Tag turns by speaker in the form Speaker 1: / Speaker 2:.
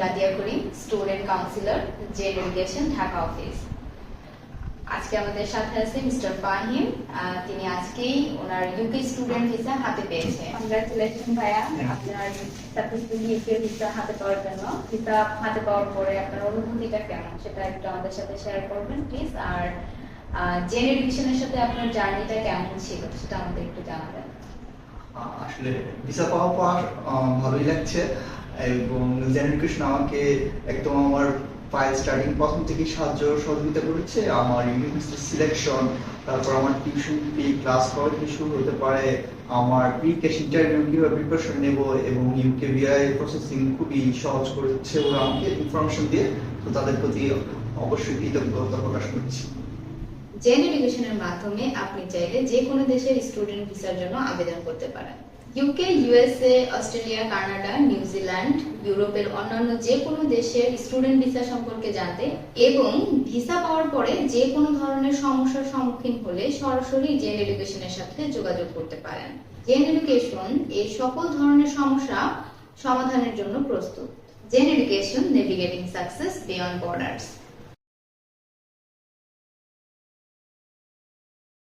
Speaker 1: Radia Karim, student counsellor, Z education, Dhaka office. আজকে আমাদের সাথে আছে মিস্টার ফাহিম। তিনি আজকেই ওনার ইউকে স্টুডেন্ট ভিসা হাতে পেয়েছে। কংগ্রাচুলেশন ভাইয়া, আপনার সাকসেসফুলি ইউকে ভিসা হাতে পাওয়ার জন্য। ভিসা হাতে পাওয়ার পরে আপনার অনুভূতিটা কেমন সেটা একটু আমাদের সাথে শেয়ার করবেন প্লিজ। আর জেড এডুকেশনের সাথে আপনার জার্নিটা কেমন ছিল সেটা আমাদের একটু জানাবেন।
Speaker 2: আসলে ভিসা পাওয়ার পর ভালোই লাগছে, এবং জেন এডুকেশন আমাকে একদম আমার ফাইল স্টার্টিং প্রথম থেকে সহযোগিতা করেছে। আমার ইউনিভার্সিটি সিলেকশন, তারপর আমার টিউশন ফি, ক্লাস করা থেকে শুরু হতে পারে, আমার প্রি ক্যাশ ইন্টারভিউ কিভাবে প্রিপারেশন নেব, এবং ইউকে ভিআই প্রসেসিং খুবই সহজ করেছে ওরা আমাকে ইনফরমেশন দিয়ে। তো তাদের প্রতি অবশ্যই কৃতজ্ঞতা প্রকাশ করছি।
Speaker 1: জেন এডুকেশনের মাধ্যমে আপনি চাইলে যে কোনো দেশের স্টুডেন্ট ভিসার জন্য আবেদন করতে পারেন। UK, USA, Australia, Canada, New Zealand, ইউরোপের অন্যান্য যে কোনো দেশের স্টুডেন্ট ভিসা সম্পর্কে জানতে এবং ভিসা পাওয়ার পরে যে কোনো ধরনের সমস্যার সম্মুখীন হলে সরাসরি জেন এডুকেশনের সাথে যোগাযোগ করতে পারেন। জেন এডুকেশন এই সকল ধরনের সমস্যা সমাধানের জন্য প্রস্তুত। Zen education, navigating success beyond borders.